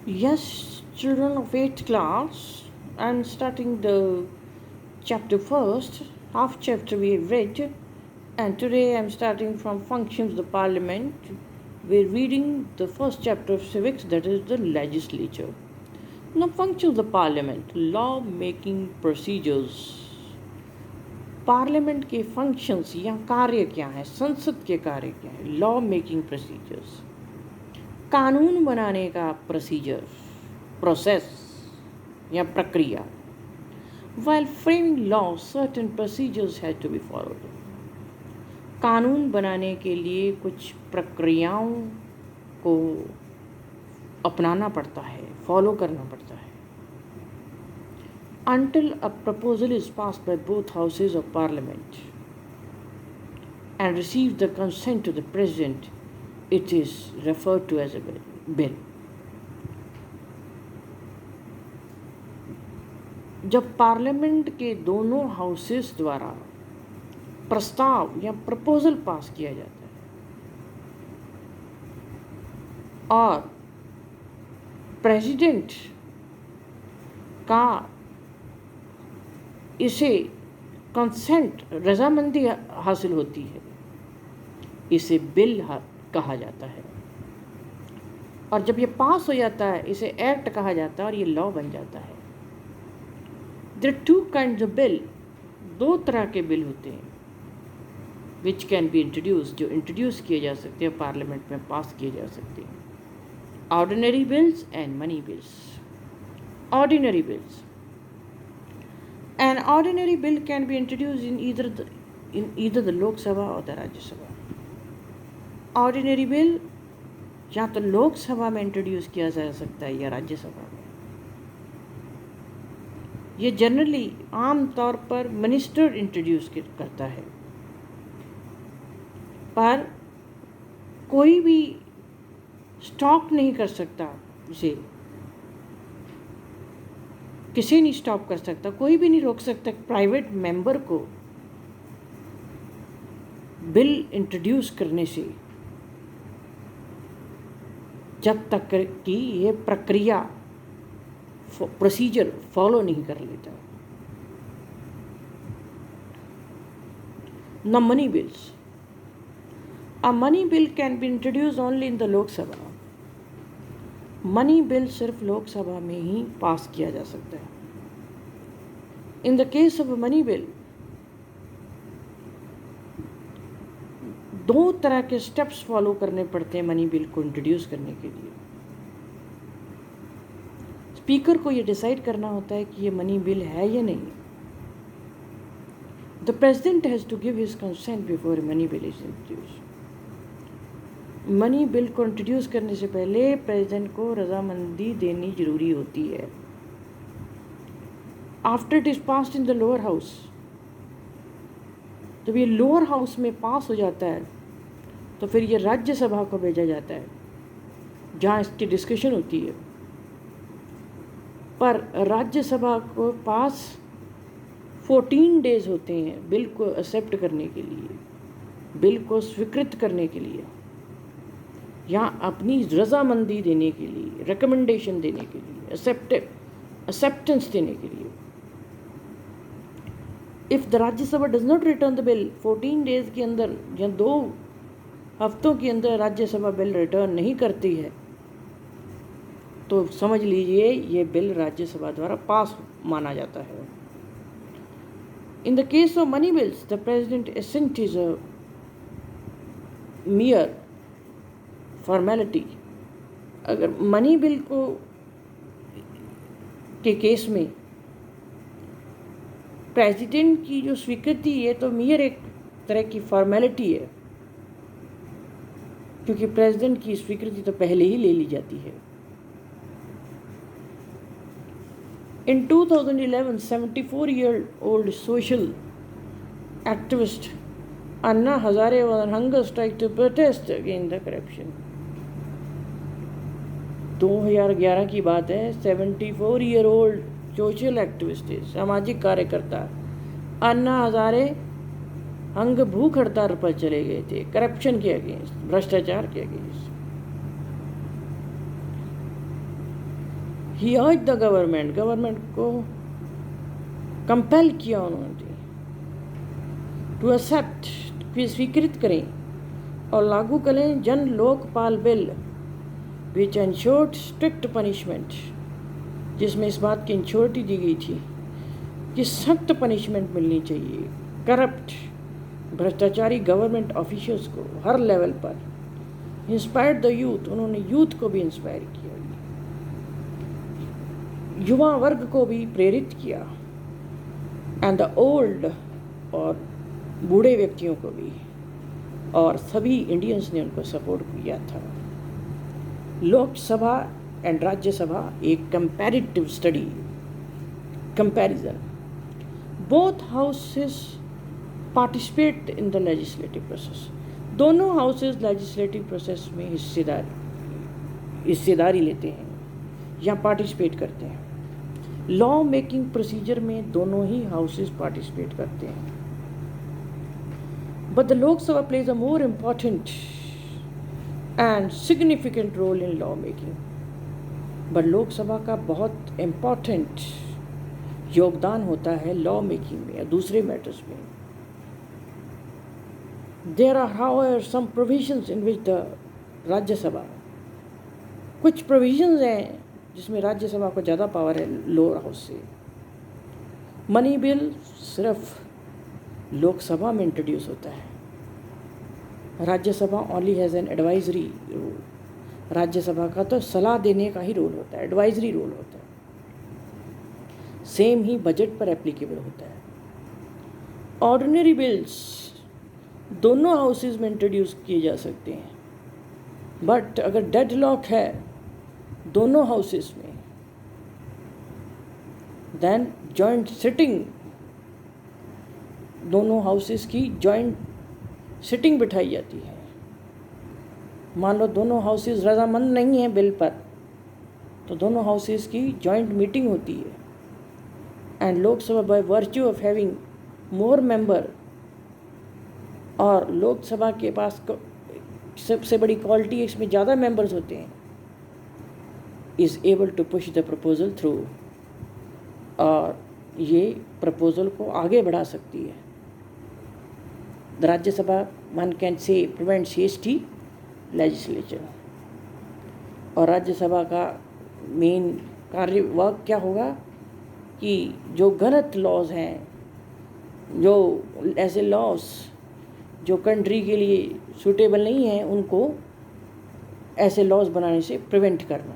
Yes, children of 8th class, and starting the chapter first, half chapter we have read, and today I'm starting from Functions of the Parliament. We're reading the first chapter of civics, that is the legislature. Now, functions of the Parliament, law making procedures. Parliament के functions या कार्य क्या है, संसद के कार्य क्या है, लॉ मेकिंग प्रोसीजर्स, कानून बनाने का प्रोसीजर, प्रोसेस या प्रक्रिया. While framing law, certain procedures had to be followed. कानून बनाने के लिए कुछ प्रक्रियाओं को अपनाना पड़ता है, फॉलो करना पड़ता है. Until a proposal is passed by both houses of parliament and receives the consent to the president, it is referred to as a bill. जब पार्लियामेंट के दोनों हाउसेस द्वारा प्रस्ताव या प्रपोजल पास किया जाता है और प्रेसिडेंट का इसे कंसेंट, रजामंदी हासिल होती है, इसे बिल कहा जाता है. और जब ये पास हो जाता है इसे एक्ट कहा जाता है और ये लॉ बन जाता है. There are two kinds of bill, दो तरह के बिल होते हैं विच कैन बी इंट्रोड्यूस, जो इंट्रोड्यूस किए जा सकते हैं, पार्लियामेंट में पास किए जा सकते हैं. Ordinary bills and money bills. Ordinary bills, an ordinary bill can be introduced in either the Lok Sabha or the Rajya Sabha. Ordinary bill या तो लोक सभा में इंट्रोड्यूस किया जा सकता है या राज्य सभा में. ये जनरली आम तौर पर मिनिस्टर इंट्रोड्यूस करता है, पर कोई भी स्टॉप नहीं कर सकता इसे, किसी नहीं स्टॉप कर सकता, कोई भी नहीं रोक सकता प्राइवेट मेंबर को बिल इंट्रोड्यूस करने से, जब तक कि ये प्रक्रिया, प्रोसीजर फॉलो नहीं कर लेता. न money bills. A money bill can be introduce only in the लोक सभा. मनी बिल सिर्फ लोकसभा में ही पास किया जा सकता है. In the case of a money bill, दो तरह के स्टेप्स फॉलो करने पड़ते हैं मनी बिल को इंट्रोड्यूस करने के लिए. स्पीकर को ये डिसाइड करना होता है कि ये मनी बिल है या नहीं. The president has to give his consent before money bill is introduce. Money bill को इंट्रोड्यूस करने से पहले प्रेसिडेंट को रजामंदी देनी जरूरी होती है. After it is passed in the lower house, जब ये लोअर हाउस में पास हो जाता है तो फिर ये राज्यसभा को भेजा जाता है जहाँ इसकी डिस्कशन होती है. पर राज्यसभा को पास 14 डेज होते हैं बिल को एक्सेप्ट करने के लिए, बिल को स्वीकृत करने के लिए, या अपनी रजामंदी देने के लिए, रिकमेंडेशन देने के लिए, एक्सेप्टेंस देने के लिए. If the Rajya Sabha does not return the bill 14 days के अंदर या 2 हफ्तों के अंदर राज्यसभा बिल रिटर्न नहीं करती है तो समझ लीजिए ये बिल राज्यसभा द्वारा पास माना जाता है. In the case of money bills, the president assent is a mere formality. अगर मनी बिल को के केस में प्रेसिडेंट की जो स्वीकृति है तो मियर एक तरह की फॉर्मेलिटी है, क्योंकि प्रेसिडेंट की स्वीकृति तो पहले ही ले ली जाती है. इन 2011, 74-year-old social activist Anna Hazare was on hunger strike to protest against the corruption. 2011 की बात है. 74-year-old सोशल एक्टिविस्ट, सामाजिक कार्यकर्ता अन्ना हजारे भूख हड़ताल पर चले गए थे करप्शन के अगेंस्ट, भ्रष्टाचार के अगेंस्ट. ही अर्ज द गवर्नमेंट को कंपेल किया उन्होंने टू एक्सेप्ट, कि स्वीकृत करें और लागू करें जन Lokpal bill which ensured strict punishment, जिसमें इस बात की इंश्योरिटी दी गई थी कि सख्त पनिशमेंट मिलनी चाहिए करप्ट भ्रष्टाचारी गवर्नमेंट ऑफिशियल्स को हर लेवल पर। इंस्पायर्ड द यूथ, उन्होंने यूथ को भी इंस्पायर किया, युवा वर्ग को भी प्रेरित किया, एंड द ओल्ड और बूढ़े व्यक्तियों को भी, और सभी इंडियंस ने उनको सपोर्ट किया था। लोकसभा एंड राज्यसभा एक comparative study, comparison, both houses participate in the legislative process, दोनों हाउसेस लेजिस्लेटिव प्रोसेस में हिस्सेदारी लेते हैं या पार्टिसिपेट करते हैं। लॉ मेकिंग प्रोसीजर में दोनों ही हाउसेस पार्टिसिपेट करते हैं, but the Lok Sabha plays a more important and significant role in law making, but Lok Sabha का बहुत इम्पॉर्टेंट योगदान होता है लॉ मेकिंग में या दूसरे मैटर्स में। There are however some provisions in which the Rajya Sabha, कुछ प्रोविजंस हैं जिसमें राज्यसभा को ज़्यादा पावर है लोअर हाउस से। मनी बिल सिर्फ लोकसभा में इंट्रोड्यूस होता है, Rajya Sabha only has an advisory role, Rajya Sabha का तो सलाह देने का ही रोल होता है, एडवाइजरी रोल होता है। सेम ही बजट पर एप्लीकेबल होता है। ऑर्डिनरी बिल्स दोनों हाउसेस में इंट्रोड्यूस किए जा सकते हैं, बट अगर डेडलॉक है दोनों हाउसेस में, देन जॉइंट सिटिंग, दोनों हाउसेस की जॉइंट सिटिंग बिठाई जाती है। मान लो दोनों हाउसेस रजामंद नहीं हैं बिल पर, तो दोनों हाउसेस की जॉइंट मीटिंग होती है, and Lok Sabha by virtue of having more member, और लोकसभा के पास सबसे बड़ी क्वालिटी इसमें ज़्यादा मेंबर्स होते हैं, is able to push the proposal through, और ये प्रपोजल को आगे बढ़ा सकती है। The Rajya Sabha one can say prevents hasty legislature, और राज्यसभा का मेन कार्य वर्क क्या होगा कि जो गलत लॉज हैं, जो ऐसे लॉज जो कंट्री के लिए सूटेबल नहीं हैं, उनको ऐसे लॉज बनाने से प्रिवेंट करना।